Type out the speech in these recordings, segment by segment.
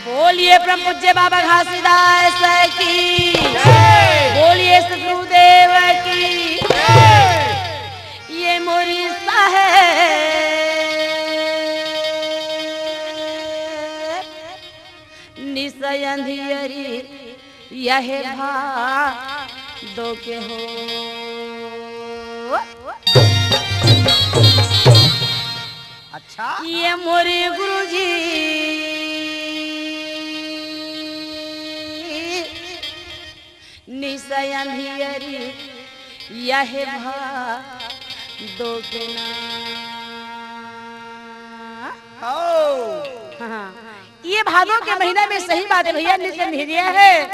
बोलिए परम पूज्य बाबा घासीदास की, बोलिए सदगुरुदेव की। ये मोरी निशय अंधियरी यह दो के हो। अच्छा ये मोरे गुरुजी निशय अंधियरी यह दो के ना। हाँ, ये भादों के महीने में सही बात है भैया, निशय है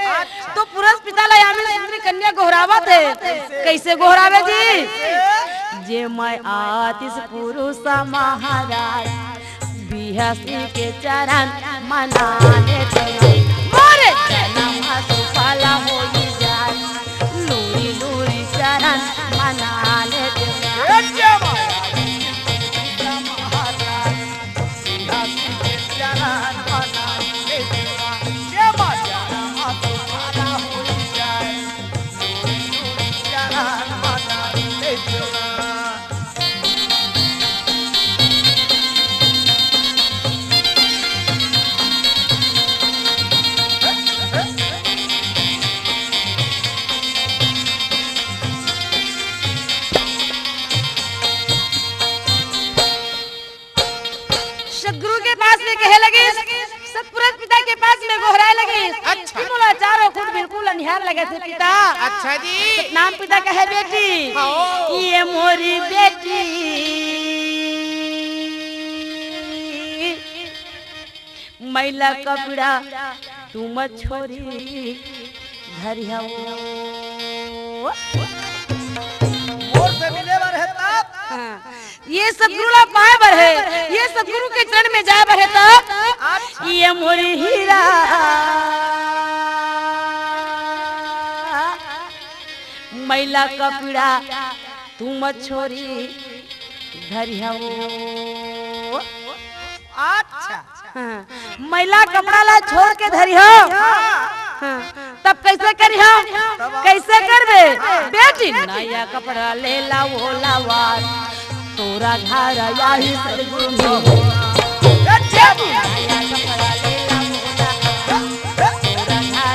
तो पुरुष पिता लयामिन सुंदरी कन्या गोहरावत है। कैसे गोहरावे जी? जे मैं आतिश पुरुष महाराज बिहसी के चरण मनाने मोरे जन्म सुफला हो जाए नूरी नूरी चरण मनाने सदगुरु के पास में कहे लगे, सतपुरुष पिता के पास में गोहराए लगे। अच्छा। बोला चारों खुद बिल्कुल अंधियार लगे थे पिता। अच्छा जी। नाम पिता का है बेटी, ये मोरी बेटी मैला कपड़ा तुम छोरी धरिया ये सदगुरु पाए बर है, ये सदगुरु के चरण में जाए बर है तब ये मोरी हीरा मैला कपड़ा तुम छोरी धरिया। अच्छा हाँ, मैला कपड़ा ला छोड़ के धरिया। हाँ, तब कैसे करिया? कैसे करबे बेटी? नया कपड़ा ले ला वो लावार तोरा घर यही सदगुरु में। नया कपड़ा ले ला वो लावार तोरा घर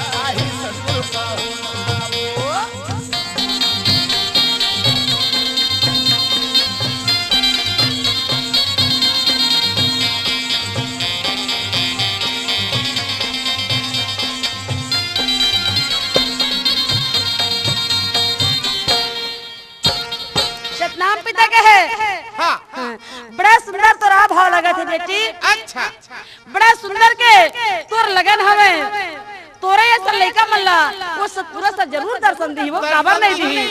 यही सदगुरु कहूँ। सतनाम पिता का है। हाँ। बड़ा सुंदर तोरा भाव लगा थे बेटी। अच्छा बड़ा सुंदर के तोर लगन हवे। तोरे ऐसा लड़का मल्ला वो सतपुरुष से जरूर दर्शन दी, वो काबर नहीं दी।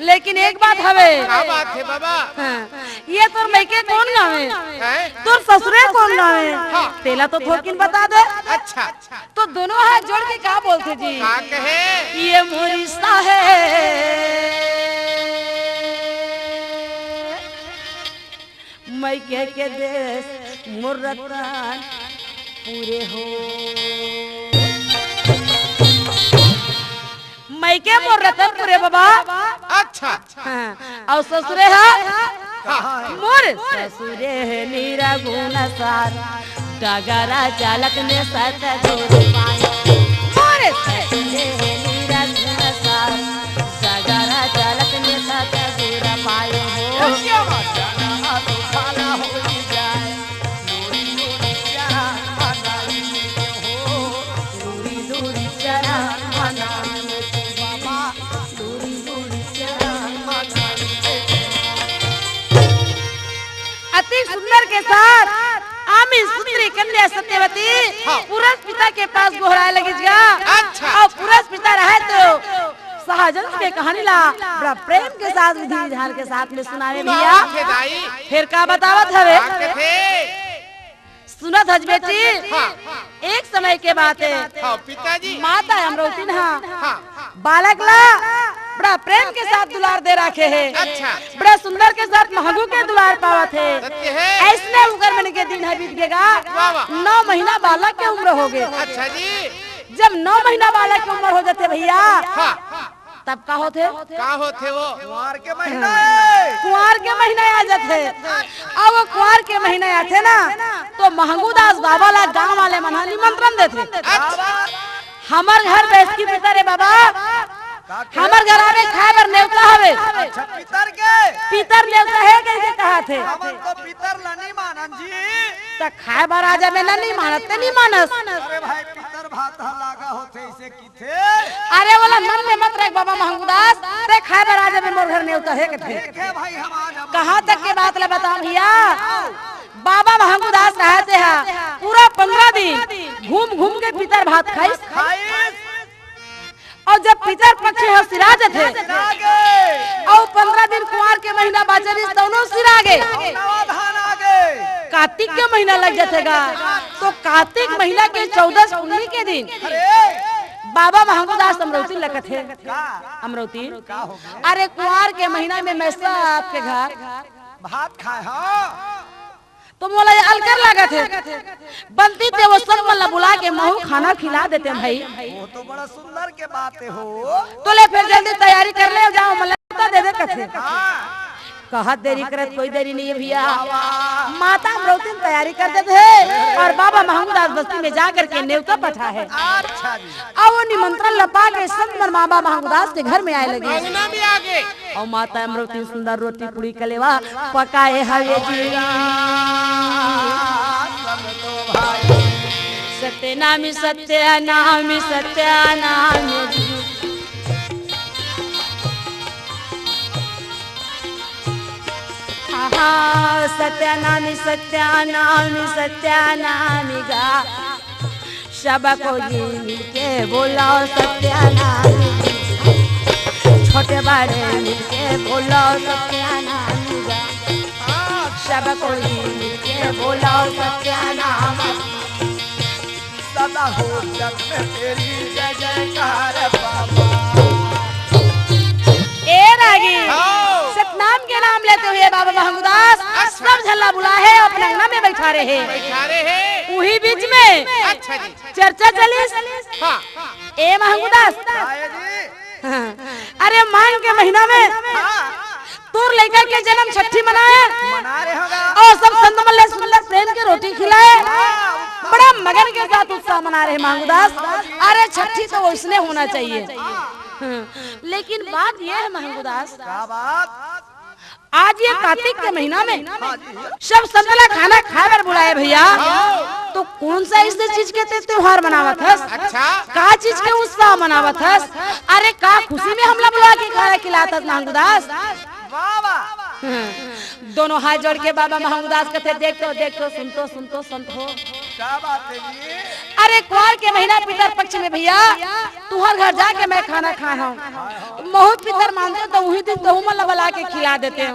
लेकिन एक बात हवे। क्या बात है बाबा? हाँ, ये तोर मैके कौन गावे? हैं? तोर ससुरे कौन गावे? हाँ। तेला तो थोकिन बता दे। अच्छा तो दोनों हाथ जोड़ के क्या बोलते जी? क्या कहे? ये मोरी साहे मैके के देश मुर्रतन पूरे हो। मैके मुर्रतन पूरे बाबा। अच्छा हाँ, और ससुरे है हाँ। मोर ससुरे है नीरा गुण सार डगरा चालक ने सत जोड़ पाया। मोर ससुरे है नीरा गुण सार डगरा चालक ने सत जोड़ पाया हो। अति सुंदर के साथ आमी सुंदरी कन्या सत्यवती पुरुष पिता के पास गोहराए लगी जा। अच्छा। और पुरुष पिता रहे तो सहजन के कहानी ला बड़ा प्रेम के साथ विधि विधान के साथ में सुनावे भैया। फिर का बतावत हवे? सुनत हज बेटी। एक समय के बात है। पिताजी माता अमरवती बालक ला बड़ा प्रेम के साथ दुलार दे रखे है। अच्छा। बड़ा सुंदर के साथ महंगू के दुलार पावत है। सत्य है। ऐसने उगर मन के दिन है बीत गएगा। वाह, वाह। 9 महीना बालक के उम्र हो गए। अच्छा जी। जब 9 महीना बालक की उम्र हो जाते भैया, हाँ, तब का होते? का होते वो? कुंवार के महीना कुंवार के महीने आ जाते। अब वो कुंवार के महीने आते ना, तो महंगू दास बाबा ला गाँव वाले मना निमंत्रण देते। अच्छा। हमार घर बैठ की पितर है बाबा, हमार घर आवे खाए बर नेवता हवे। अच्छा पितर के पितर नेवता है कैसे कहा थे? हमन तो पितर लनी मानन जी। तो खाए बर आ जावे ना, नहीं मानत नहीं मानस। अरे भाई पितर भात लागा होते इसे किथे। अरे वाला मन में मत रख बाबा महंगू दास, ते खाए बर आ जावे मोर घर नेवता है के थे। ठीक है भाई हम आज कहाँ तक के बात ला बताओ भैया। बाबा महंगू दास रहते हैं पूरा 15 दिन घूम घूम के पितर भात खाइस। खाइस और जब पितर पक्षी हो सिरा जाते आगे और 15 दिन कुंवार के महीना बाचरिस दोनों सिरा गए। नवा धान आगे कार्तिक के महीना लग जातेगा, तो कार्तिक महीना के 14 पुण्य के दिन अरे बाबा महंगू दास अमरौती लगत है। का अमरौती का हो गया अरे कुंवार के महीना में मैं सब आपके घर भात खाए हाँ तो मोला ये अलकर लागत है। बनती थे वो सब मला बुला के महू खाना खिला देते हैं भाई। वो तो बड़ा सुंदर के बात है हो। तो ले फिर जल्दी तैयारी कर ले, जाओ मला दे दे कथे। हाँ कहा देरी करत, कोई देरी नहीं है भैया। माता अमरौती तैयारी कर देते हैं और बाबा महंगू दास बस्ती में जाकर के नेवता पठा है। अच्छा जी और वो निमंत्रण लपा के संत मन बाबा महंगू दास के घर में आए लगे। अंगना में आगे। और माता अमरौती सुंदर रोटी पूरी कलेवा पकाए हवे जी। सत्यनामी सत्यनामी सत्यनामी जी। सत्यनामी सत्यनामी सत्यनामी गा सबको जी मिलके बोलो सत्यनामी। छोटे बड़े मिलके बोलो सत्यनामी गा सबको जी मिलके बोलो सत्यनामी। सदा हो जग में तेरी जय जयकार बाबा। ए रागी हाँ। सतनाम के नाम लेते हुए बाबा महंगू दास सब झल्ला बुला है अपने अंगना में बैठा रहे। बैठा रहे हैं। वही बीच में अच्छा जी। चर्चा चली। हाँ, ए महंगू दास, आए जी अरे मांग के महीना में हाँ तोर लेकर के जन्म छठी मनाए मना रहे होगा और सब संत मल्ले सुंदर प्रेम की रोटी खिलाए। बड़ा मगन के साथ उत्साह मना रहे महंगू दास। अरे छठी तो उसने होना चाहिए। लेकिन बात यह है महंगू दास, क्या बात आज ये कार्तिक के महीना में सब संतला खाना खाकर बुलाए भैया। तो कौन सा इस चीज के त्योहार मनावत है? अच्छा। का चीज के उत्साह मनावत है? अरे का खुशी में हमला बुला के खाना खिलाता महंगू दास। वाह वाह दोनों हाथ जोड़ के बाबा महंगू दास कहते देखो देखो सुनतो सुनतो संत हो। क्या बात है जी अरे कुंवार के महीना पितर पक्ष में भैया तुम्हार घर जाके मैं खाना खाया हूँ। बहुत पितर मानते तो वही दिन तो मला बुला के खिला देते हैं।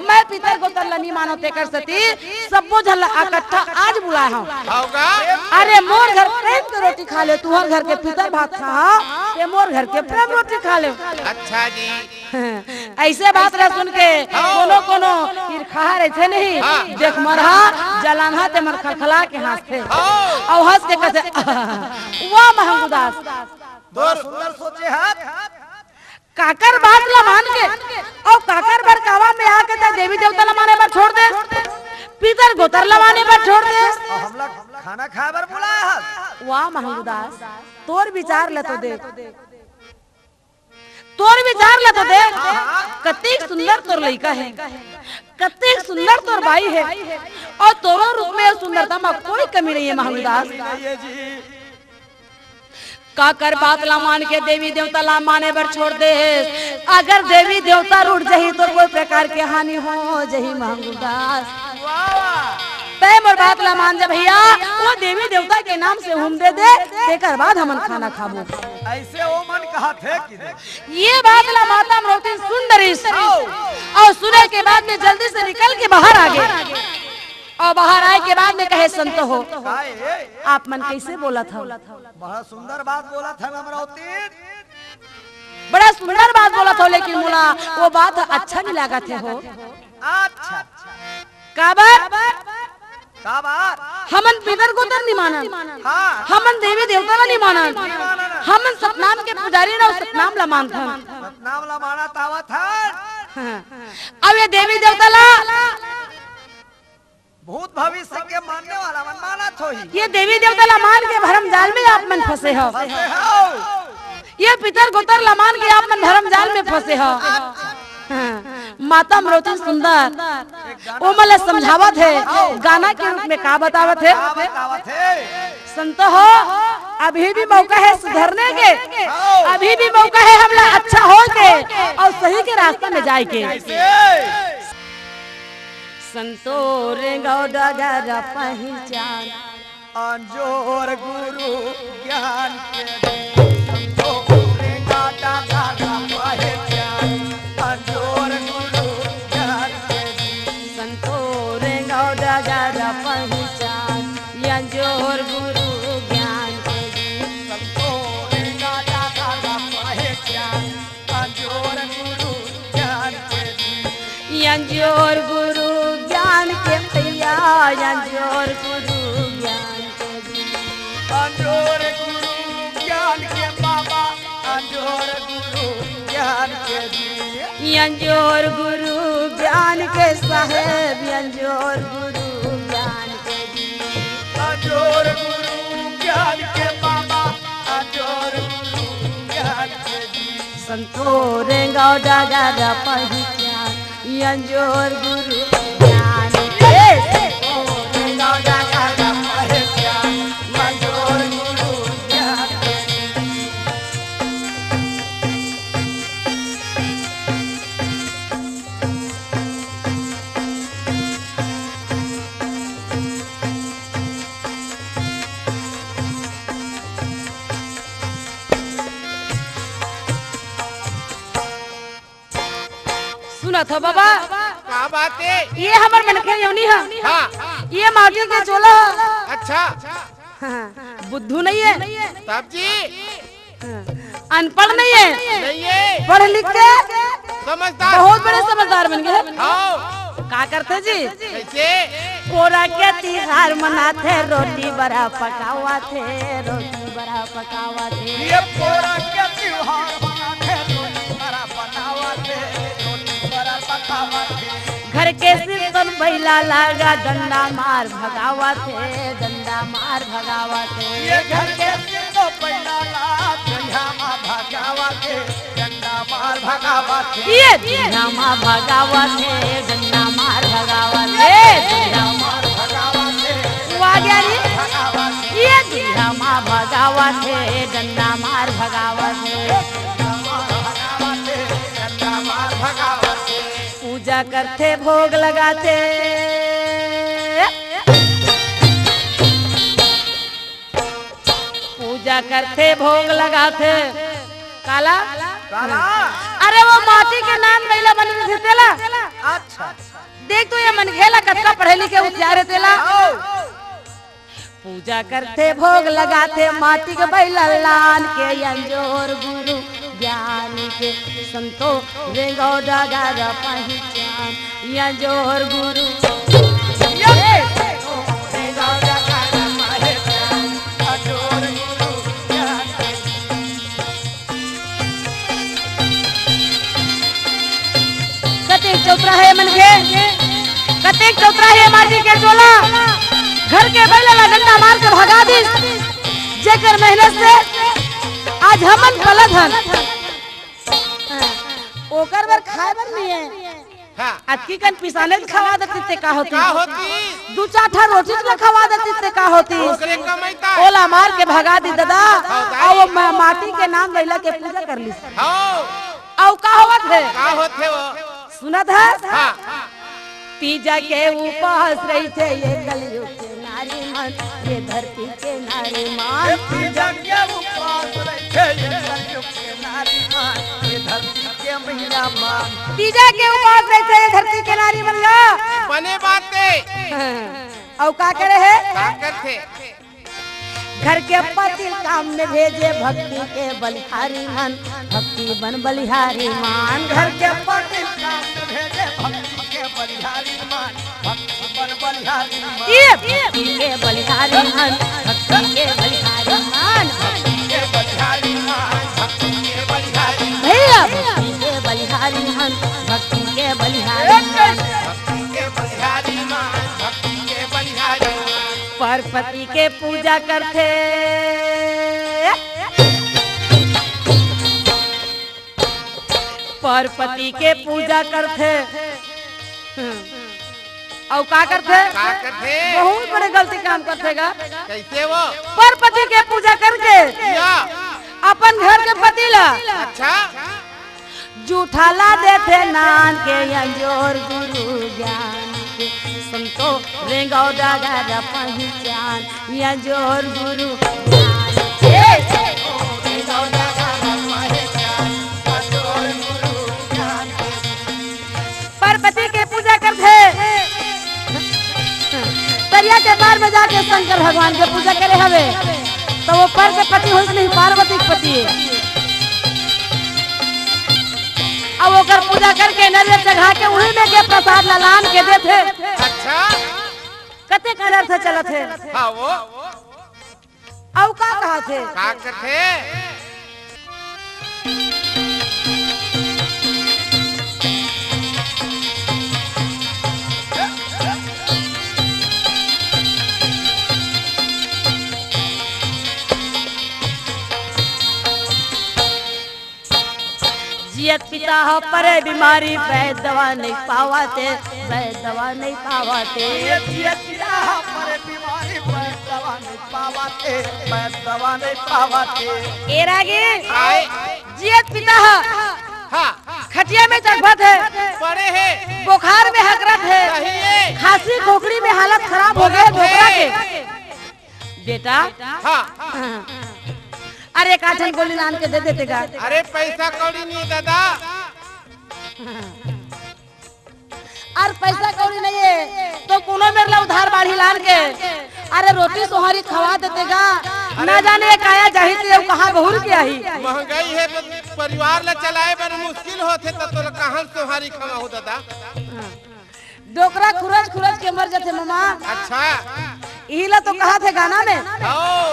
मैं पितर को तल्ला नहीं मानो ते कर सती सबको झल्ला इकट्ठा आज बुलाया हूँ। होगा। अरे मोर घर प्रेम की रोटी खा ले, तुम्हार घर के पितर भात खा, ये मोर घर के प्रेम रोटी खा ले। अच्छा जी। ऐसे बात रह सुन के कोनो कोनो ईर्खा रहते नहीं। देख मरहा जलानहा ते मर खलखला के हंसते और हंस के कहते वाह महंगू दास दो सुंदर सोचे हाथ काकर बात ला मान के और काकर बरकावा में आके ते देवी देवता लमाने पर छोड़ दे, पितर गोतर लमाने पर छोड़ दे। और हम लोग खाना खाए बर बुलाया हाथ। वाह महंगू दास तोर विचार ले तो देख, तोर विचार ले तो देख कतेक सुंदर तोर लड़का है, कतेक सुंदर तोर भाई है और तोरो रूप में सुंदरता में कोई कमी नहीं है महंगू दास। ये जी काकर बात ला मान के देवी देवता ला माने पर छोड़ दे। अगर देवी देवता रूठ जही तो कोई प्रकार की हानि हो जही महंगू दास। तय मोर बात ला मान जा भैया, वो देवी देवता के नाम से हम दे दे तेकर बाद हमन खाना खाबो। ऐसे वो मन कहा थे कि ये बात ला माता अमरौती सुन डरी और सुने के बाद में जल्दी से निकल के बाहर आ गए और बाहर आए के बाद में कहे संत हो आप मन कैसे बोला था? बड़ा सुंदर बात बोला था अमरावती। बड़ा सुंदर बात बोला था, लेकिन मोला वो बात अच्छा नहीं लगा थे हो। अच्छा का बात? का बात? हमन पितर को तर नहीं मानन, हाँ हमन देवी देवता ला नहीं मानन, हमन सतनाम के पुजारी ना सतनाम ला मानथन। नाम ला माना तावा था। अब ये देवी देवता ला भूत भविष्य के मानने वाला मन माना थो ही। ये देवी देवता ला मान के भरम जाल में आप मन फंसे हो। फंसे हो। ये पितर गोतर ला मान के आप मन धर्म जाल में फंसे हो। माता मरोती सुंदर ओ मला समझावत है, गाना के रूप में का बतावत है? का बतावत है? संत हो अभी भी मौका है सुधरने के, अभी भी मौका है हमला अच्छा हो के और सही के रास्ते में जाए के। संतो रे गौडगर पहचान अंजोर गुरु ज्ञान के दे। संतो रे गौडगर पहचान अंजोर गुरु ज्ञान के दे। संतो रे गौडगर पहचान अंजोर गुरु ज्ञान के दी। संतो रे गौडगर पहचान अंजोर गुरु ज्ञान के दे। अंजोर गुरु ज्ञान के भैया अंजोर गुरु ज्ञान के दी। अंजोर गुरु ज्ञान के बाबा अंजोर गुरु ज्ञान के दी। अंजोर गुरु ज्ञान के साहेब अंजोर गुरु ज्ञान के दी। अंजोर गुरु ज्ञान के बाबा अंजोर गुरु ज्ञान के दी। संतोर गौडगर पहचान अंजोर गुरु ज्ञान के। संतोर गौडगर पहचान अंजोर गुरु ज्ञान के दी। सुना था बाबा, का बात है? ये हमार मनखे यौनी है, हाँ ये माटी के चोला है। अच्छा बुद्धू नहीं है, तब जी अनपढ़ नहीं है, नहीं है, पढ़ लिख के समझदार, बहुत बड़े समझदार बन गए। हाँ का करते जी? कैसे? पोरा के तिहार मनाते, रोटी बड़ा पकावा थे, रोटी बड़ा पकावा थे। ये पोरा के त्योहार मनाते, रोटी बड़ा बनावा थे, रोटी बड़ा पकावा थे। घर के सिरतन बैला लागा डंडा मार भगावा थे, डंडा मार भगावा थे। ये घर के सिरतन बैला ला डंडा मार भगावा थे, डंडा मार भगावा थे। ये डंडा मार भगावा थे, डंडा मार भगावा थे, डंडा मार भगावा थे, हुआ गया नी? भगावा थे। ये डंडा मार भगावा थे, डंडा मार भगावा थे। भगावा थे, डंडा मार भगावा थे। पूजा करते भोग लगाते, पूजा करते भोग लगाते। काला काला अरे वो माटी के नान महिला बन थे तेला। अच्छा देख तो ये मन खेला कतका पढ़े लिखे उचारे तेला। पूजा करते भोग लगाते माटी के बैला लान के अंजोर गुरु ज्ञान के। संतो रे गौडगर पहचान अंजोर गुरु कतेक चौतराहे मन के, कतेक चौतराहे माटी के टोला घर के बैला ला डंडा मार के भगा दी। जेकर मेहनत से आज हमन पलत हन, ओकर बर खाए बर नहीं है। हाँ अतकी कन पिसाने खवा देती ते का होती? का होती? दू चाठा रोटी न खवा देती ते का होती? ओकरे कमाईता। ओला मार के भगा दी दादा। और वो माटी के नाम बैला के पूजा कर ली। हाँ और का होवत है? का होते वो? सुनत है? हाँ तीजा के उपवास रही थे ये कलयुग के नारी मन, ये धरती के नारी मान। तीजा के उपवास रखे ये कलयुग के नारी मान, ये धरती के महिला मान। तीजा के उपवास रही थे ये धरती के नारी बन गया। बने बातें और का करे है? का करते? घर के पति काम में भेजे भक्ति के बलिहारी मन, भक्ति बन बलिहारी मान। घर के पति काम में भेजे भक्ति के बलिहारी मान, भक्ति बन बलिहारी मान। ये भक्ति के बलिहारी मन, भक्ति के बलिहारी मान, भक्ति के बलिहारी मान, भक्ति के बलिहारी मान। भैया भक्ति के बलिहारी मन, भक्ति के बलिहारी मान, भक्ति के बलिहारी मान, भक्ति के बलिहारी मान। पार्वती के पूजा करते पार्वती के पूजा करते और का करते बहुत बड़े गलती काम करतेगा। कैसे वो पार्वती के पूजा करके या अपन घर के पतिला अच्छा जूठा ला देते नान के अंजोर गुरु ज्ञान के संतो रेंगाओ दागा पहचान या जोर गुरु ज्ञान के रेंगाओ दागा पहचान, जोर गुरु ज्ञान के। पार्वती के पूजा करते दरिया के पार में जाके शंकर भगवान के पूजा करे हवे तो वो पर के पति हो नहीं पार्वती के पति है। अब ओकर पूजा करके नरियल चढ़ा के उन्हीं में के प्रसाद ललान के देते। अच्छा कते कलर से चलत है हाँ वो अब का कहा थे का करते जियत पिता हो परे बीमारी वैद दवा नहीं पावाते, वैद दवा नहीं पावाते। जियत पिता हो परे बीमारी वैद दवा नहीं पावाते, वैद दवा नहीं पावाते। ए रागी आए जियत पिता हो हाँ खटिया में चढ़बत है, पड़े है बुखार में हकरत है, सही है खांसी खोखड़ी में हालत खराब हो गए डोकरा के बेटा। हाँ अरे काठन गोली लान के दे देते गा। अरे पैसा कौड़ी नहीं दादा और पैसा कौड़ी नहीं है तो कोनो मेरे उधार बाढ़ी लान के अरे रोटी सोहारी खवा देते गा। ना जाने काया जाही ते कहां बहुर के आई। महंगाई है तो परिवार ला चलाए बर मुश्किल होते तो तोर कहां सोहारी खवा हो दादा। डोकरा खुरज खुरज के मर जाते मामा। अच्छा इला तो कहा थे गाना में आओ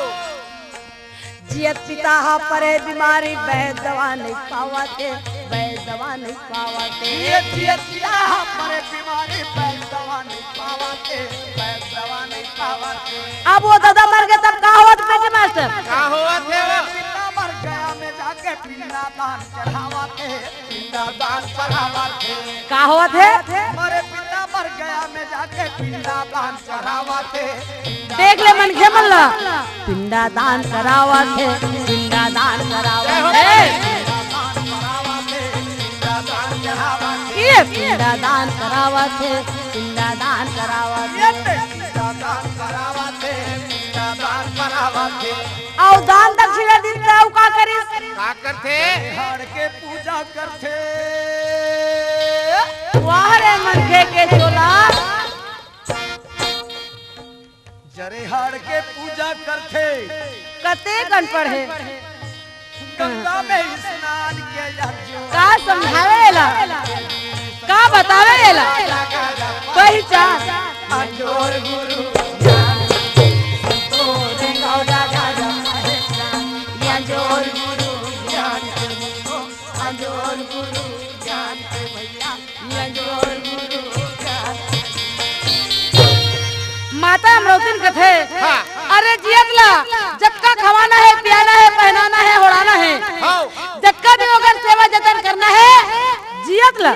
जियत पिता हा परे बीमारी वैद दवा नहीं पावाते, वैद दवा नहीं पावाते। जियत पिता हो परे बीमारी वैद दवा नहीं पावाते, वैद दवा नहीं पावाते। अब वो दादा मर गए तब का हुआ बेटे मास्टर का हुआ थे वो पिता मर गया में जाके पिंडा दान चढ़ावाते, पिंडा दान चढ़ावाते। का हुआ थे हमारे पिता मर गया में जाके पिंडा दान चढ़ावाते। देख ले मन के मल्ला पिंडा दान करावा थे, पिंडा दान करावा थे। ये पिंडा दान करावा थे, पिंडा दान करावा थे। और दान दक्षिणा देते हो का करिस का करते हर के पूजा करते। वाह रे मनखे के चोला जरे हर के पूजा करते। कते गण पढ़े गंगा में स्नान के का समझावेला का बतावेला पहचान अंजोर गुरु जोर गुरु ज्ञान जोर गुरु ज्ञान भैया जोर गुरु ज्ञान। माता अमरौतिन कथे हाँ। अरे जियतला जक्का खवाना है, पियाना है, पहनाना है, उड़ाना है, हाँ जक्का भी अगर सेवा जतन करना है जियतला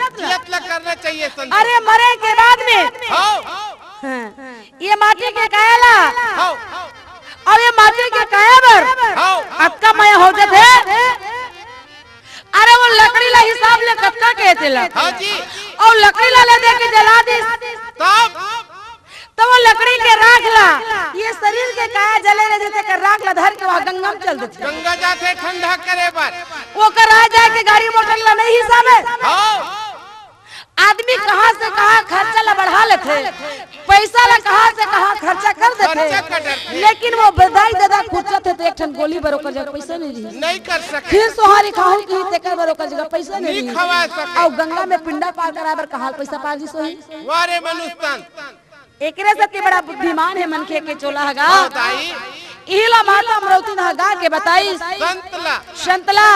करना चाहिए संत। अरे मरे के बाद में हाँ ये माटी के कायला हाँ और ये माटी के कायाबर हाँ अक्का माया हो जाते। अरे वो लकड़ी ला हिसाब ले कत्का कहते ला हाँ जी और लकड़ी ला ले दे के जला दी तब तो वो लकड़ी के राख ला ये शरीर के काया जले रह जाते कर राख ला धर के वहां गंगा में चल देते। गंगा जाते ठंडा करे पर वो कर रह जाए के गाड़ी मोटर ला नहीं हिसाब है हाँ आदमी कहाँ से कहाँ खर्चा ला बढ़ा लेते, पैसा ला कहाँ से कहाँ खर्चा कर खर्चा कर देते, देते। लेकिन वो बधाई दादा खुर्चत है तो एक ठन गोली बरो का जगह पैसा नहीं रही, नहीं कर सके फिर सोहारी खाऊं की तेकर बरो का जगह पैसा नहीं नहीं रही, खवा सके और गंगा में पिंडा पार कराबर कहाल पैसा पार जी सोही। वारे मनुष्यन एकरे सबके बड़ा बुद्धिमान है मनखे के चोला हगा बताई इला माता अमरौती ना गा के बताई संतला संतला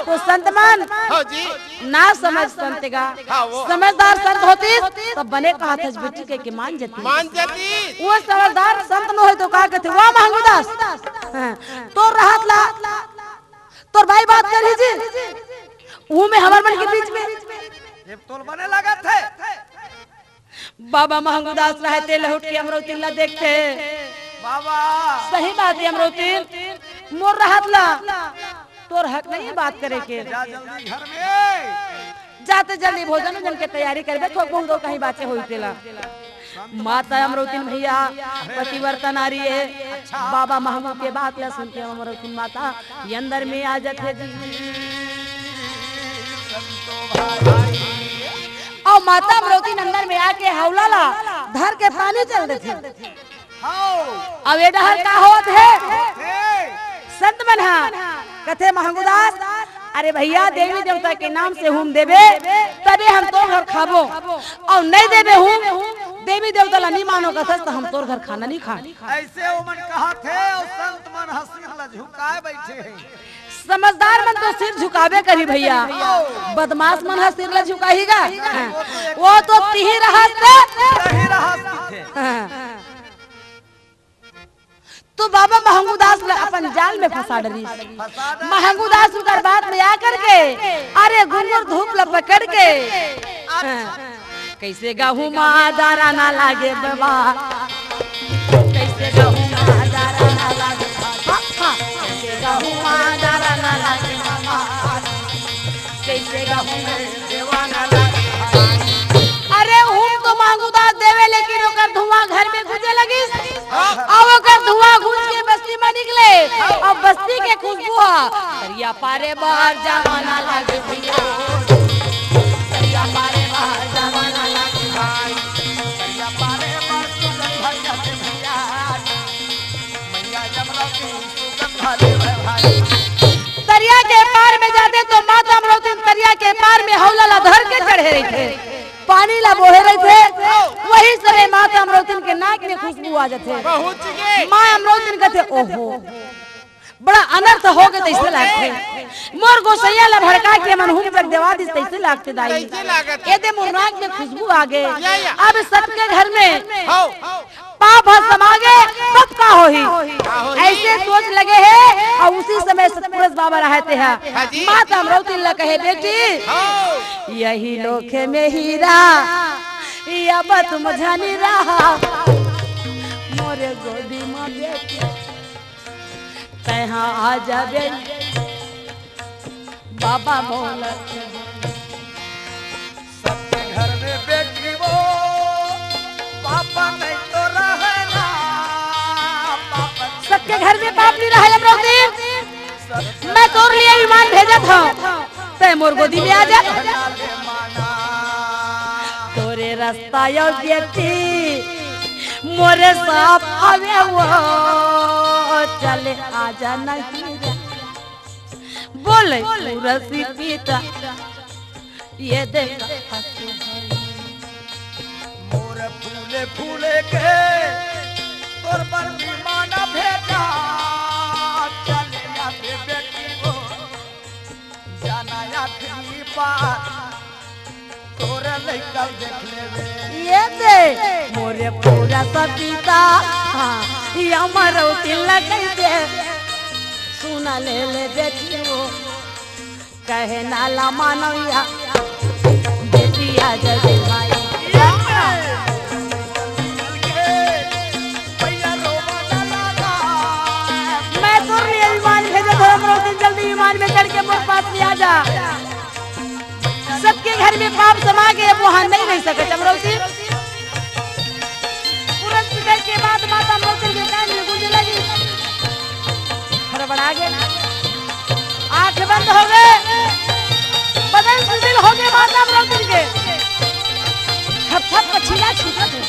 तो संतमान हो जी ना समझ संतगा हाँ, वो। समझदार संत होती तब बने कहा था बेटी के मान जती मान जाती वो समझदार संत न हो तो का कहते वाह महंगूदास हाँ, तो राहत ला तोर भाई बात कर जी वो में हमार मन के बीच में ये तोल बने लगा थे बाबा महंगूदास रहते लहुट के अमरौती ला देखते बाबा सही बात है अमरौती मोर राहत ला तोर हक नहीं बात करे के जा जल्दी घर में जाते जल्दी भोजन उजन के तैयारी करबे थोक बहुत दो कहीं बातें होई तेला माता अमरौती भैया पतिव्रता नारी है बाबा महमूद के बात ला सुन के अमरौती माता ये अंदर में आ जाते और माता अमरौती अंदर में आके हौला ला धर के पानी चल देते अब ये डहर का होत है संत मनहा कथे महंगूदास अरे भैया देवी देवता के नाम से हुम देवे तबे हम तोर घर खाबो और नहीं देवे हुम देवी देवता ला नहीं मानो कथस तो हम तोर घर खाना नहीं खा ऐसे वो मन कहा थे और संत मन हंसी हला झुकाए बैठे हैं समझदार मन तो सिर झुकावे करी भैया बदमाश मन हा सिर ला झुकाहीगा वो तो तिही रहत तो बाबा महंगूदास अपन जाल में फंसा डरी महंगूदास उधर बात में आकर के अरे घुंघर धूप ला पकड़ के कैसे गहूं दारा ना लागे बाबा कैसे गहूं दारा ना लागे कैसे गहूं दारा ना लागे कैसे गहूं देवाना लागे अरे हम तो महंगूदास देवे लेकिन ओकर धुआं घर में गुजे लगी और ओकर धुआं घुस के बस्ती में निकले और बस्ती के खुशबू करिया पारे बाहर जमाना लागे भैया करिया पारे बाहर जमाना लागे भाई करिया पारे बाहर सुगंध जाते भैया मैया जमरा के सुगंध ले भाई दरिया के पार में जाते तो माता अमरौती दरिया के पार में हौला ला धर के चढ़े रही थे पानी ला बोहे रहे थे वही समय माता अमरौती के नाक में खुशबू आ जाते पहुंच गए माँ अमरौती कहते ओहो बड़ा अनर्थ हो गए तैसे लागते मोर गोसैया ला भड़का के मन हुम तक देवा दी तैसे लागते दाई कैसे लागत ये दे मोर नाक में खुशबू आ गए या। अब सबके घर में हो पाप समागे सब का होही होही। ऐसे सोच लगे है और उसी समय सतपुरुष बाबा रहते हाँ हैं जी। माता अमरौती ला कहे बेटी हो यही लोखे में हीरा या तुम जानी रहा मोरे गोदी में बेटी तहाँ आ जाबे बाबा मौला सबके घर में बेटी वो पापा नहीं तो रहना पापा सबके घर में बाप नहीं रहा अमरौती मैं तोर लिए विमान भेजा था तय मोर गोदी में आ जा ले माना तोरे रास्ता यो बेटी मोरे साथ आवे वो चले आजा नहीं बोले रसी पीता ये देख मोर फूले फूले के तोर पर विमाना भेजा चले ना बे बेटी को जाना आखिरी बार तोर लइका देख लेवे ये दे मोरे पूरा सतीता हाँ ये अमरौती लगई दे सुना ले ले बेटी वो कहे नाला मानविया बेटी आ जा दे भाई मैं तो लिए विमान भेजा था अमरौती जल्दी विमान में चढ़ के मोर पास में आ जा सबके घर में पाप समा गए वहां नहीं रह सके अमरौती तुरंत पिटाई के बाद माता अमरौती के कान में गूंजने लगी हड़बड़ा गए आंख बंद हो गए बदन शिथिल हो गए माता अमरौती के छीला छूटत है।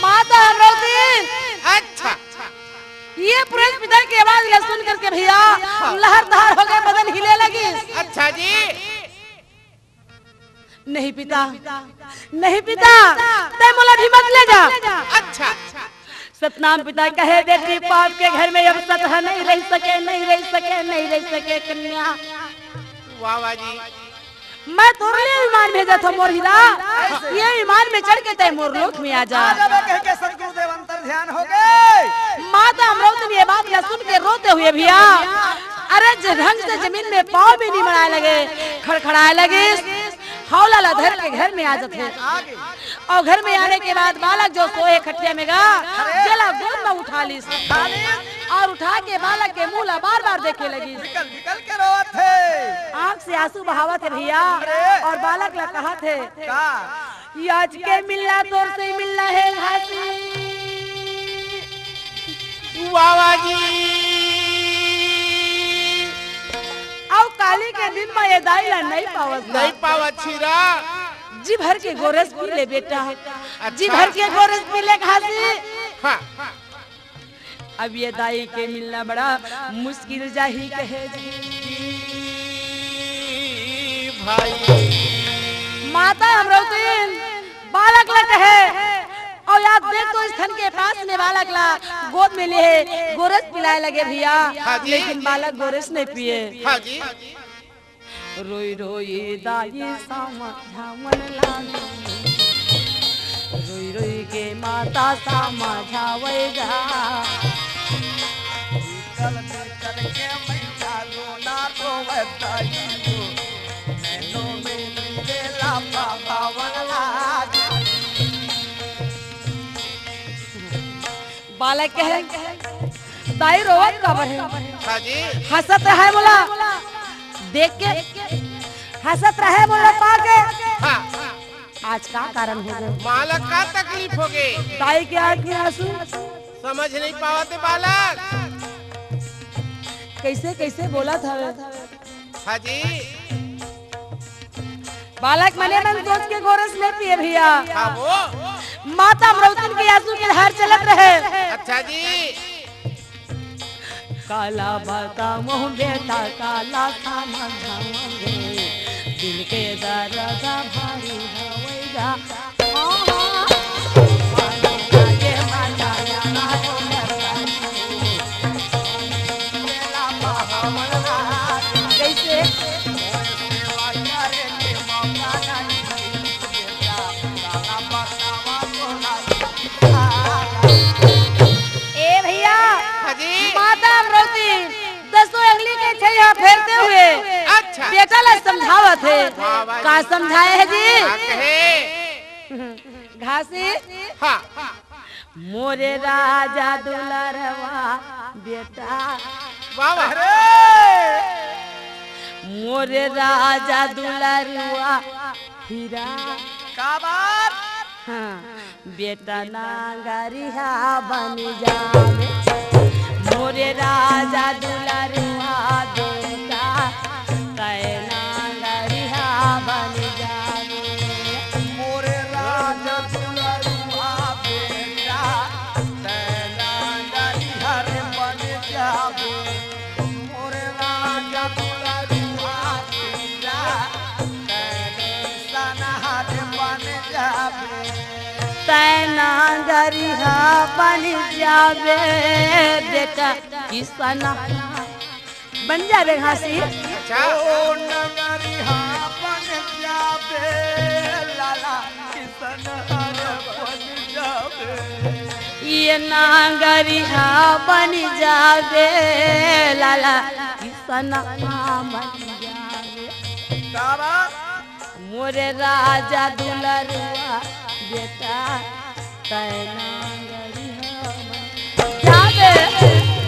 माता अमरावती, अच्छा ये पुरुष पिता की आवाज सुन करके भैया लहरदार हो गए, बदन हिले लगी। अच्छा जी। नहीं पिता, नहीं पिता, तय मोला भी मत ले जा। अच्छा सतनाम पिता कहे बेटी पाप के घर में अब सत है, नहीं रह सके, नहीं रह सके, नहीं रह सके कन्या। वाह जी। मैं तोरे लिए विमान भेजा था मोर हीरा, ये विमान में चढ़ के तय मोर लोक में आ जा। कह के सतगुरुदेव अंतर ध्यान हो गए। माता अमरावती ने ये बात सुन के रोते हुए भैया अरे ढंग से जमीन में पाँव भी नहीं बढ़ाए लगे, खड़खड़ाए लगे, हौला ला धर के घर में आ जाते। और घर में आने के बाद बालक जो सोए खटिया में गा जला गोद में उठा ली और उठा के बालक के मुँह ला बार बार देखे लगी। निकल निकल के रोवत थे, आँख से आंसू बहावत है भैया। और बालक ला कहा थे का आज के मिलना तोर से मिलना है घासी। वाह जी। और काली के दिन में ये दाई ला नहीं पावत, नहीं पावत छीरा। जी भर के गोरस पी ले बेटा, जी भर के गोरस पी ले घासी। हाँ। अब ये दाई के मिलना बड़ा मुश्किल जाही कहे जी। भाई माता अमरावती बालक ला कहे और याद देख तो स्थन के पास में बालक ला गोद में ले गोरस पिलाए लगे भैया। हाँ जी। लेकिन बालक गोरस नहीं पिए। हाँ जी। रोई रोई दाई समझावन लागी, रोई रोई के माता समझावेगा। निकल निकल के मैया रोना रोवताई हो, नैनो में नीला पावन लागे। बालक कहे दाई रोवत कबर है, हाँ जी। हंसत रहे बोला देख के, हंसत रहे बोला पाके। हाँ। आज का कारण हो गया बालक का तकलीफ हो गई, दाई के आंख में आंसू समझ नहीं पावते बालक। कैसे कैसे बोला था। हाँ जी। बालक मने मन सोच के गोरस नहीं पिए भैया। हाँ वो। माता अमरावती के आंसू के धार चलत रहे। अच्छा जी। काला बाता मोह बेटा काला खाना खाओगे, दिल के दर्द भारी होएगा। कैसे ए भैया हाँ जी। माता अमरावती दसों अंगली के छैया फेरते हुए अच्छा। बेटा ला समझावत है। वाह वाह का समझाए है जी? क्या कहे? घासी हाँ। मोरे राजा दुलारवा बेटा, वाह वाह। मोरे राजा दुलारवा हीरा। का बात? हाँ, बेटा नांगरिया बन जावे, मोरे राजा दुलारवा बेटा कै नांगरिया बन जावे। मोरे राजा दुलारुआ बेटा, तैना गलिहर बन जाबे। मोरे राजा दुलारुआ बेटा, तैने सनहर बन जाबे। तैना गरिहा बन जावे बेटा किसान बन जावे। घासी अच्छा। ओ नगरिहा बन जाबे, लाला किसनहर बन जाबे। ये नागरिहा बन जावे लाला किसान बन जावे। का बात? मोरे राजा दुलरुआ बेटा तैना गरिहा बन जावे।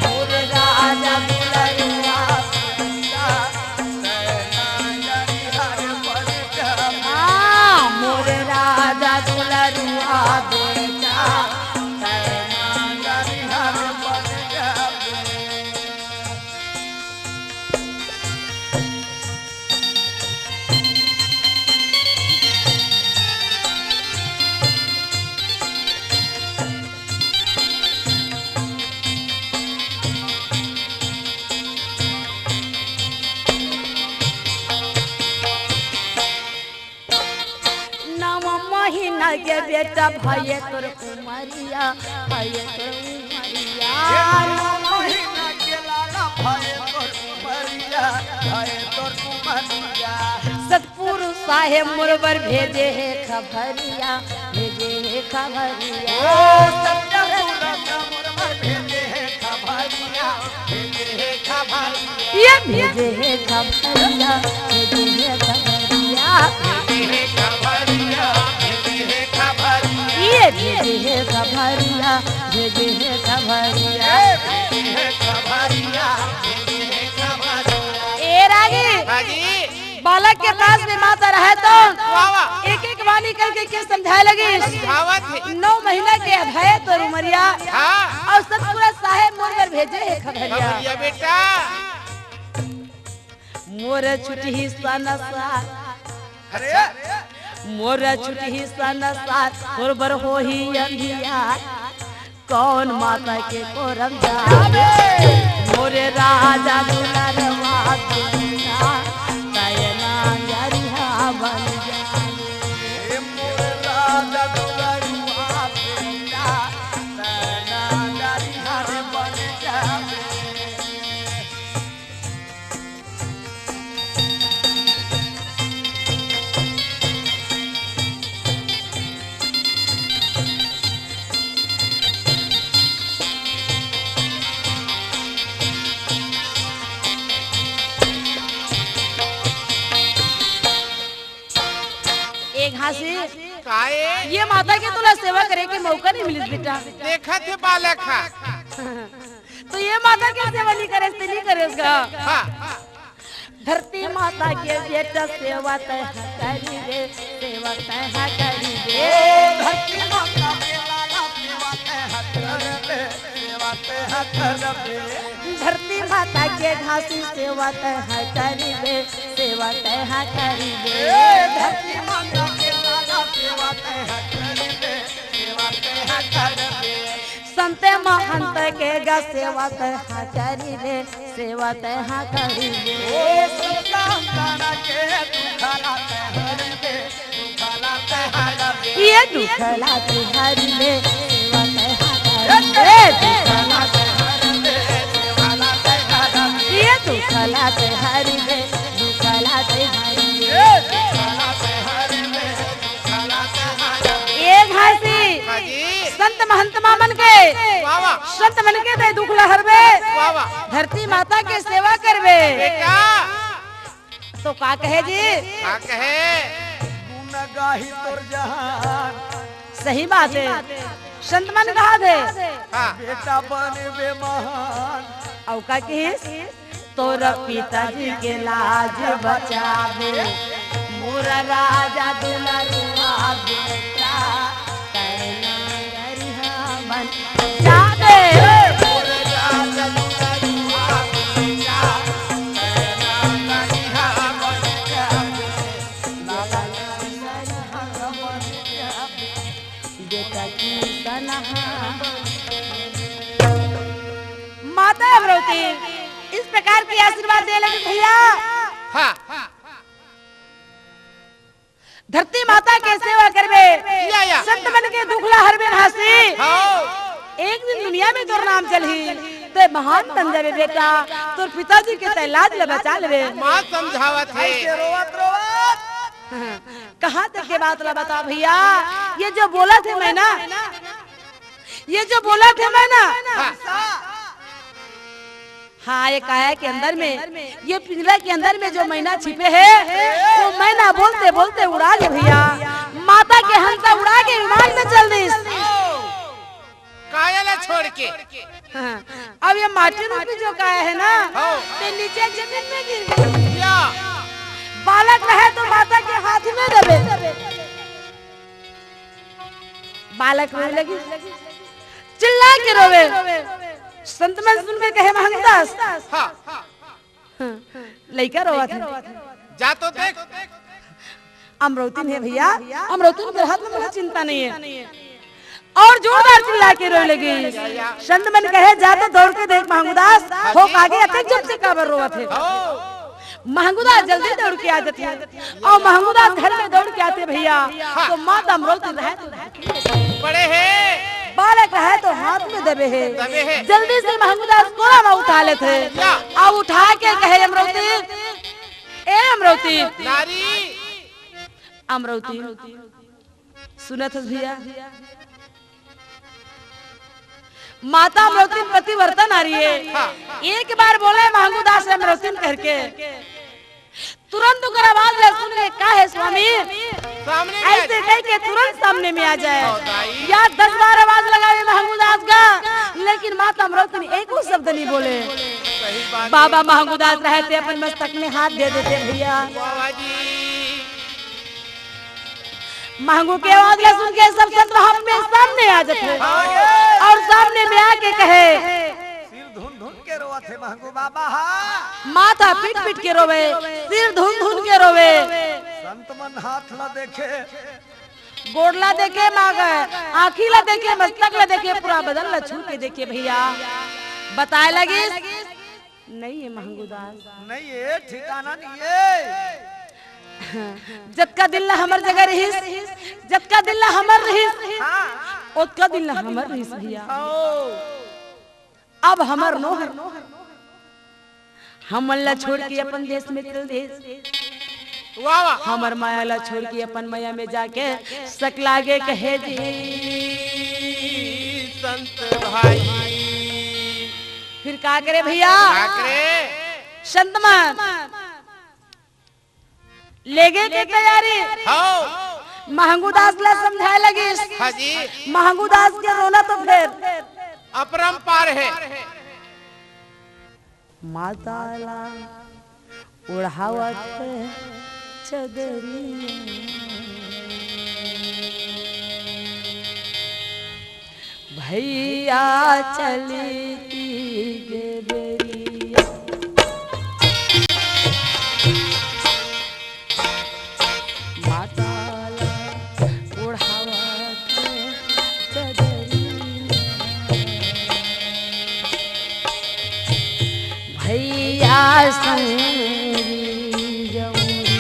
मोरे राजा दुलरुआ तैना गलिहर बन जाबे। महीना के बेटा भाई तोर उमरिया भाई तोर उमरिया 9 महीना के लाला भाई तोर उमरिया भाई तोर उमरिया सतपुर साहेब मुरबर भेजे है खबरिया भेजे है खबरिया ये भेजे है खबरिया भेजे है खबरिया ये भेजे है खबरिया भेजे है खबरिया ए रागी हाजी बालक के पास में माता रहे तो वाह वाह एक एक वाणी करके के समझाए लगी समझावत है 9 महीना के भय तो उमरिया हाँ और सतपुरा साहेब मुरबर भेजे है खबरिया खबरिया बेटा मोर छुटी सनसा अरे मोर छुटी सनसा मुरबर हो ही अंधिया कौन माता के कोरम जावे मोरे राजा दुलारवा दुनिया तयना यारिया बन जावे मोर राजा दुलारुआ बेटा तना यारिया बन जावे एक हासी काए ये माता के तुला सेवा करे के मौका नहीं मिली बेटा देखा थे बालक हा तो ये माता के सेवा नहीं करे तो नहीं करे उसका हाँ धरती माता के बेटा सेवा तय करी रे सेवा तय करी रे धरती माता के लाला सेवा के हथरबे सेवा के हथरबे धरती माता के घासी सेवा तय करी रे सेवा तय करी रे धरती माता के लाला सेवा के हथरबे सेवा के हथरबे संते महंत के गा सेवा तय करी रे सेवा तय करी रे संतान के दुखला हरबे दुखला हरबे ये दुखला हरी रे सेवा तय करी रे दुखला हरबे सेवाला हरबे ये दुखला हरी रे दुखला हरी रे दुखला हरबे दुखला हरबे ए घासी हाजी संत महंत मामन के वाह वाह संत मन के दे दुखला हरबे वाह वाह धरती माता के सेवा करबे बेटा तो का कहे जी का कहे गुण गाही तोर जहान सही बात है संत मन कहा थे हाँ बेटा बनबे महान औ का कहिस तोर पिताजी के लाज बचावे मोर राजा दुलारुआ बेटा कैना गरिहा बन जावे मोर राजा दुलारुआ बेटा कैना गरिहा बन जावे लाला गरिहा बन जावे बेटा की तनहा माता अमरवती इस प्रकार की आशीर्वाद दे लगे भैया हाँ धरती माता के सेवा करबे या। संत मन के दुखला हरबे घासी हाँ एक दिन दुनिया में तोर नाम चलही ते महान बन जावे बेटा तोर पिताजी के ते लाज ले बचा लेबे माँ समझावत है ऐसे रोवत रोवत कहाँ तक के बात ला बता भैया ये जो बोला थे मैं ना ये जो बोला थे मैं ना हाँ ये काया के अंदर में ये पिंजरा के अंदर में जो मैना छिपे है वो मैना बोलते बोलते उड़ा ले भैया माता के हंसा उड़ा के विमान में चल दी काया ला छोड़ के हाँ, अब ये माटी रूपी जो काया है ना हाँ। ते नीचे जमीन में गिर गई या बालक रहे तो माता के हाथ में दबे बालक रोने लगी चिल्ला के रोवे संत मन सुन के कहे महंगदास हाँ लइका रोवा थे जा तो देख अमरौती है भैया अमरौती में हाथ में मुझे चिंता नहीं है और जोरदार चिल्ला के रोने लगी संत मन कहे जा तो दौड़ के देख महंगदास हो आगे अटक जब से काबर रोवा थे महंगुदास जल्दी दौड़ के आ जाती है और महंगुदास घर में दौड़ के आते भैया तो माता अमरौती रहे तो बड़े हैं बालक रहे तो हाथ में दबे दबे है है। जल्दी से महंगूदास कोरा में उठा लेते क्या? और उठा के कहे अमरौती ए अमरौती नारी अमरौती सुनत हस भैया माता अमरौती पतिव्रता नारी है एक बार बोले महंगूदास अमरौती करके तुरंत उनका आवाज ले सुन के का है स्वामी सामने में ऐसे कह के तुरंत सामने में आ जाए दाई। या 10 बार आवाज लगावे महंगूदास का लेकिन माता अमरौती ने एक शब्द नहीं बोले सही बात बाबा महंगूदास रहते अपन मस्तक में हाथ दे देते भैया बाबा जी महंगू के आवाज ले सुन के सब संत वहां में सामने आ जाते और सामने में आके कहे सिर धुन धुन के रोआ थे महंगू बाबा हा माथा पीट पीट के रोवे सिर धुन धुन के रोवे संत मन हाथ न देखे गोड़ला देखे मांगे आँखी ला देखे मस्तक ला देखे पूरा बदन ला छू के देखे भैया बताए लगी नहीं है महंगूदास नहीं ये ठिकाना नहीं है जतका दिल ना हमर जगह रहिस जतका दिल ना हमर रहिस ओतका दिल ना हमर रहिस भैया अब हमर नो है हम ला छोड़ के अपन देश में चल देश वाह वाह हमर माया ला छोड़ के अपन माया में जाके सकलागे कहे जी संत भाई फिर का करे भैया क्या करे संतमान लेगे के तैयारी हाँ महंगूदास ला समझाए लगी हाँ जी महंगूदास के रोना तो फिर अपरंपार है माता ला उड़ावत चदरी भैया चली गे बेरिया माता ला उड़ावत चदरी भैया संगी जमुरी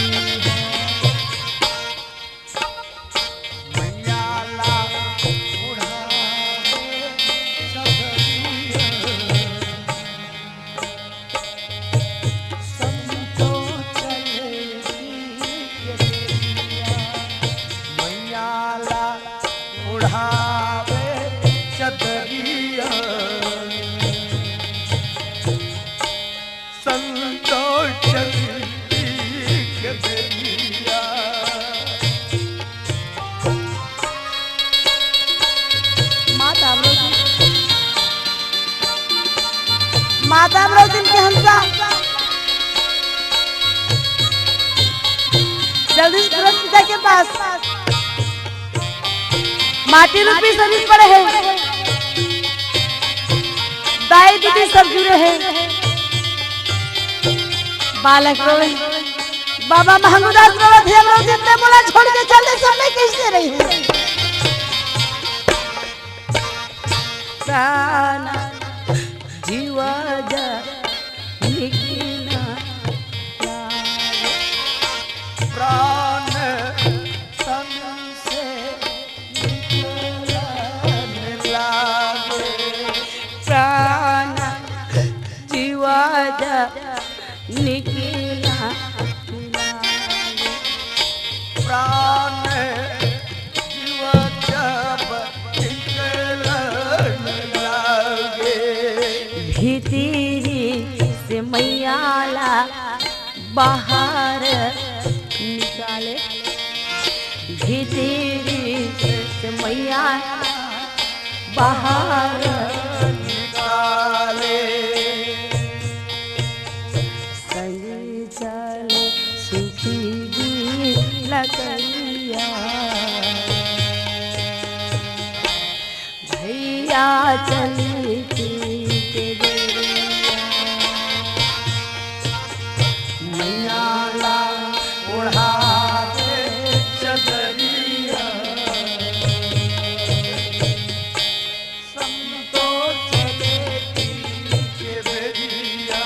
मैया ला उड़ावे चदरिया संतो चले मैया ला उड़ावे चदरिया संतोष के बेरिया माता अमरौती के हंसा जल्दी से तुरंत पिता के पास माटी रूपी शरीर पड़े हैं दाई दीदी सब जुड़े हैं बालक रोवे बाबा महंगूदास रोवे थे अमरौती ने बोला छोड़ के चलने समय कैसे रही है प्राण जीवा जा निकिना प्राण तन से निकलने लागे प्राण जीवा जा निकिना प्राण जीव जब निकलने लागे भीतरी से मैयाला बाहर निकाले भीतरी से मैया बाहर निकाले संग चले सुखी लकड़िया भैया चलती के बेरिया मैया ला उड़ावे चदरिया संतोष चले के बेरिया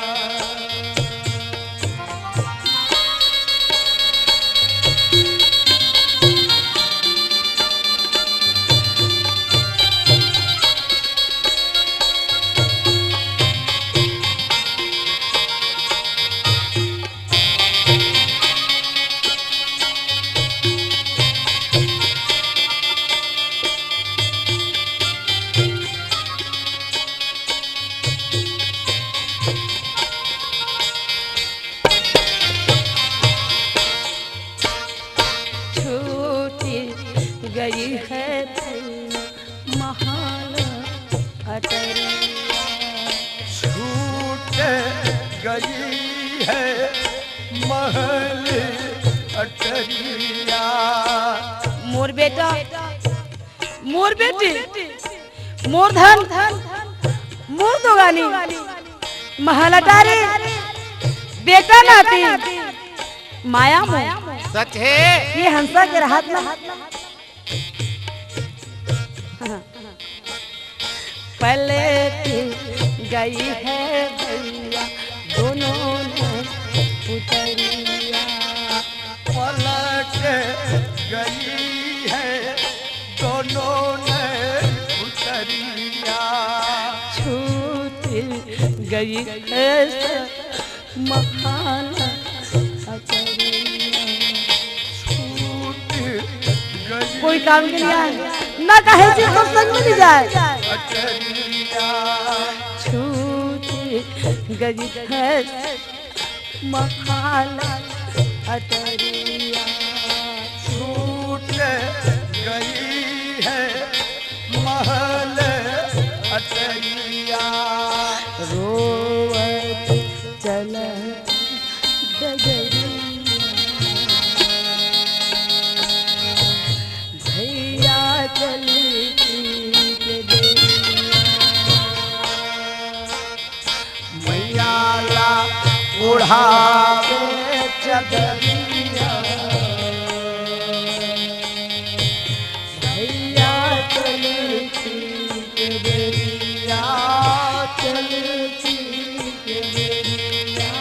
गई है महाल अटरिया। छूट गई है महल अटरिया। मोर बेटा, मोर बेटी, मोर धन, मोर दोगानी, महल अटारी, बेटा नाती, माया मोह। सच है। ये हंसा के राहत में पलट गई है भैया दोनों ने उतरिया। पलट गई है दोनों ने उतरिया। छूट गई है महाल अटरिया। छूट गई कोई काम के लिए आए ना कहे से तो संग मिल जाए। अटरिया। छूट गई है महाल अटरिया। छूट गई है महल अटरिया। रोवत चल डगरिया। भैया चली के देरिया। मैया ला उड़ावे चदरिया। भैया चली के देरिया। चलती के देरिया।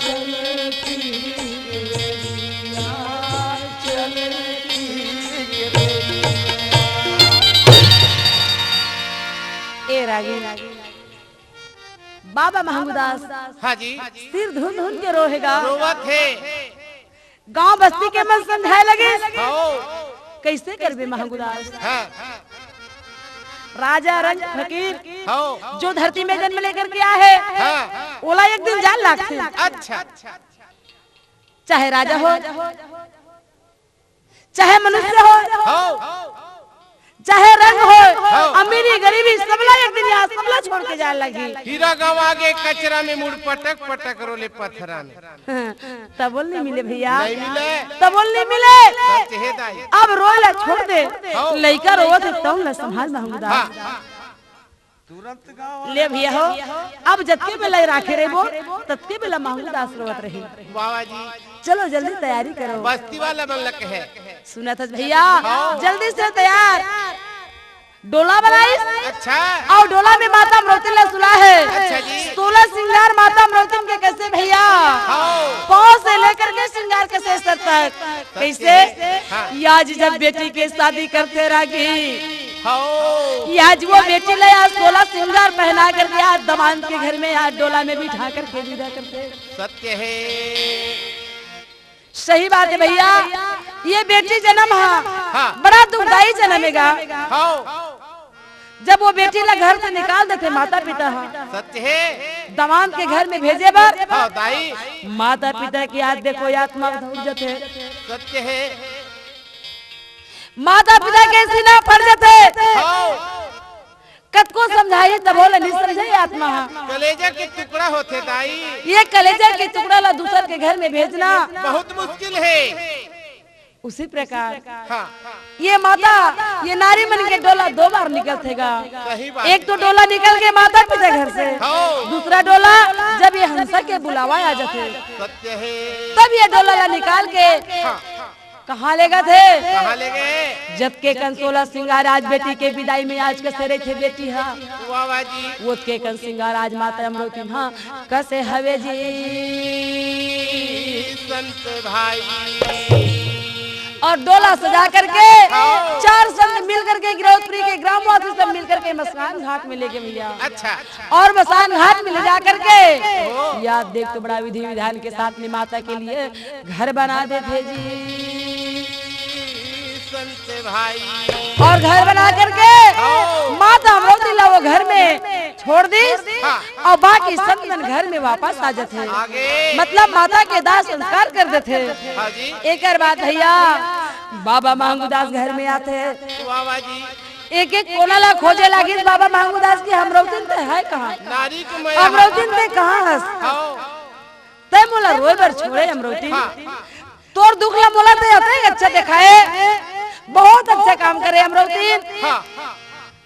चलती के देरिया। चलती के देरिया। ए रागी बाबा महंगूदास हाँ जी। सिर धुन धुन के रोहेगा। रोवत है। गांव बस्ती के मन समझाए लगे हो। कैसे करबे महंगूदास। हाँ। राजा रंग फकीर हो। जो धरती में जन्म लेकर के आया है हाँ। ओला एक दिन जान लागते। अच्छा। चाहे राजा हो चाहे मनुष्य हो हो। चाहे रंग हो हाँ। अमीरी गरीबी सबला एक दिन यहाँ सबला छोड़ के जाने लगी। हीरा गाँव आगे कचरा में मुड़ पटक पटक रोले पत्थरा में। तब बोल नहीं मिले भैया। नहीं मिले। तब बोल नहीं मिले। सच है दाई। अब रोला छोड़ दे। हाँ। लइका रोवत है तो न संभाल महंगूदास। हाँ। तुरंत गाँव ले भैया हो अब जतके बेला राखे रे वो ततके बेला महंगूदास रोवत रही। बाबा जी चलो जल्दी तैयारी करो। बस्ती वाला बनलक है। सुना था भैया हाँ। जल्दी से तैयार डोला बनाई। अच्छा। और डोला में माता अमृतिन ने सुना है। अच्छा जी। 16 श्रृंगार माता अमृतिन के कैसे भैया हाँ। पाँव से लेकर के श्रृंगार के शेष तक कैसे। हाँ। आज जब बेटी के शादी करते रागी हो। आज वो बेटी ले आज 16 श्रृंगार पहना करके आज दमाद के घर में आज डोला में बिठा करके विदा करते। सत्य है। सही बात है भैया। ये बेटी जन्म हाँ। बड़ा दुखदाई जन्मेगा। हो। जब वो बेटी ला घर से निकाल देते माता पिता सत्य है। दमाद के घर में भेजे बार हाँ दाई। माता पिता की याद देखो आत्मा धूल जाते। सत्य है। माता पिता के सीना फट जाते। हो। कत को समझाई तब बोले नहीं समझाई आत्मा। कलेजा के टुकड़ा होते दाई। ये कलेजा के टुकड़ा ला दूसर के घर में भेजना बहुत मुश्किल है। उसी प्रकार हाँ। ये माता ये नारी मन के डोला 2 बार निकलतेगा। सही बात। एक तो डोला निकल के माता पिता घर से हो। दूसरा डोला जब ये हंसा के बुलावा आ जाते सत्य है। तब ये डोला ला निकाल के हाँ। कहाँ ले गए थे। कहाँ ले गए। जब के कन 16 श्रृंगार आज बेटी के विदाई में आज कसे थे बेटी हाँ बाबा जी। वो के कन श्रृंगार आज माता अमृतिन हाँ कसे हवे जी। संत भाई और डोला सजा करके 4 संत मिल करके गिरौतपुरी के ग्रामवासी सब मिल करके मसान घाट में लेके भैया। अच्छा। और मसान घाट में ले जा करके याद देख तो बड़ा विधि विधान के साथ में माता के लिए घर बना देते जी। संत भाई और घर बना करके माता अमृतिन ला वो घर में छोड़ दी। और बाकी संतन घर में वापस आ जाते। आगे। मतलब माता के दाह संस्कार कर देते। हाँ जी। एक बात भैया बाबा मांगूदास घर में आते हैं, बाबा जी एक एक कोना ला खोजे लगी बाबा मांगूदास की हमरौतीन ते है कहाँ, नारी को मैं हमरौतीन ते कहाँ हस हाँ ते मोला रोए बर छोड़े हमरौतीन हाँ तोर दुख ला मोला ते आते अच्छा दिखाए, बहुत अच्छा काम करे हमरौतीन, हाँ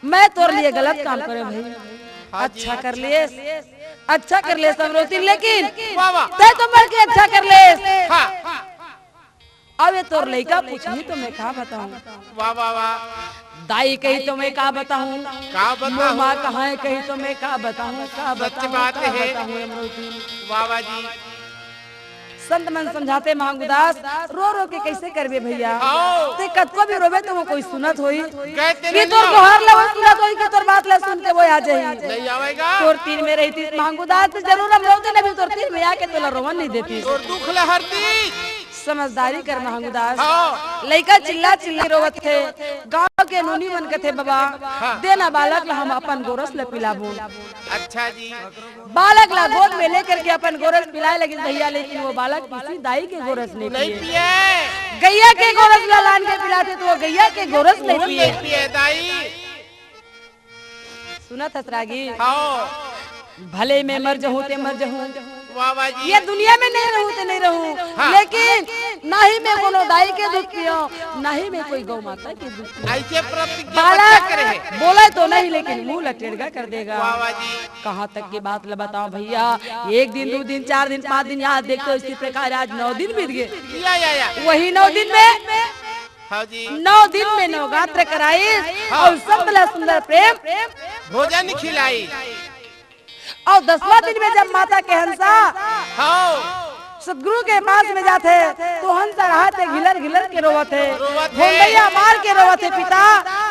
मैं तोर लिए गलत काम करे भाई, हाँ जी, अच्छा कर लिए, अच्छा कर ले हमरौतीन, लेकिन बाबा ते तो मर के अच्छा कर ले, हाँ अब ये तोर लड़का पूछी तो मैं कहा बताऊं, वाह वाह वाह दाई कही तो मैं कहा बताऊं, का बताऊं? माँ कहाँ है कही तो मैं कहा बताऊं, का सच बताऊं, बात का है। बताऊं हमरौतीन। बाबा जी संत मन समझाते मांगूदास रो रो के कैसे करबे भैया, आओ। ते कतको भी रोबे तो वो कोई सुनत होई, कहते कि नहीं तोर गोहार ला वो सुनत होई कि तोर बात ला सुन के वो आ जाई, नहीं आवेगा तोर तीर में रहती मांगूदास तो जरूर हमरौतीन अभी तोर तीर में आके तोला रोवन नहीं देती, और दुख लहरती समझदारी कर मांगूदास, हाँ लइका चिल्ला चिल्ली रोवत थे, गांव के नोनी मन के थे बाबा, देना बालक ला हम अपन गोरस ला पिलाबो, अच्छा जी बालक ला गोद में लेकर के अपन गोरस पिलाए लगी भैया, लेकिन वो बालक किसी दाई के गोरस नहीं नहीं पिए, पिए गैया के गोरस ला लान के पिलाते तो वो गैया के गोरस नहीं नहीं पिए, पिए दाई सुना था रागी, हाँ भले मैं मर जाऊं ते मर जाऊं, बाबा जी ये दुनिया में नहीं रहूं ते नहीं रहूं, हाँ। लेकिन ना ही मैं कोनो दाई के दुख पियो, ना ही मैं कोई गौ माता के दुख पियो, ऐसे प्रतिज्ञा बच्चा बालक करे बोले तो नहीं लेकिन मुंह लटेड़गा कर देगा, बाबा जी कहाँ तक की बात ल बताओ भैया, एक दिन 2 दिन 4 दिन 5 दिन याद देखते हो, इसी प्रकार आज 9 दिन बीत गए, या वही 9 दिन में हाँ जी 9 दिन में नवरात्र कराई और संतला सुंदर प्रेम, भोजन खिलाई और 10वां दिन में जब माता के हंसा हाँ सदगुरु के पास में जाते तो हंसा रहते घिलर घिलर के रोवते, रोवत है। भोंगैया मार के रोवते, पिता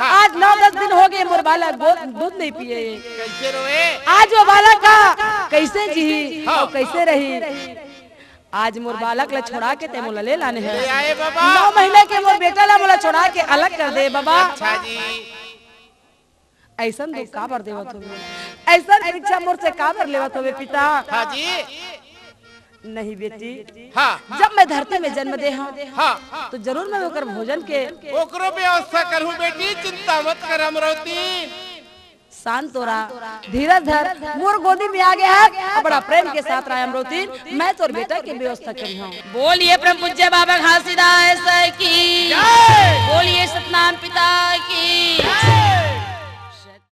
आज 9-10 दिन हो गए मोर बालक दूध नहीं पिए, कैसे रोए आज वो बालक का कैसे जी हाँ। और कैसे रही, आज मोर बालक ला छोड़ा के ते मोला ले लाने ले हैं, आए बाबा 9 महीने के मोर बेटा ला मोला छोड़ा के अलग कर दे बाबा, अच्छा जी ऐसा दुख का बर देवत होवे, ऐसा परीक्षा मोर से का बर लेवत होवे पिता, हाँ जी नहीं बेटी हाँ जब मैं धरती में जन्म दे हूँ हाँ तो जरूर मैं ओकर भोजन के ओकरो व्यवस्था करूँ बेटी चिंता मत कर अमरौती शांत हो रहा, धीरज धर, मोर गोदी में आ गया है, बड़ा प्रेम के साथ रहा अमरौती, मैं तोर बेटा की व्यवस्था करी हूँ, बोलिए परम पूज्य बाबा घासीदास की, बोलिए सतनाम पिता की।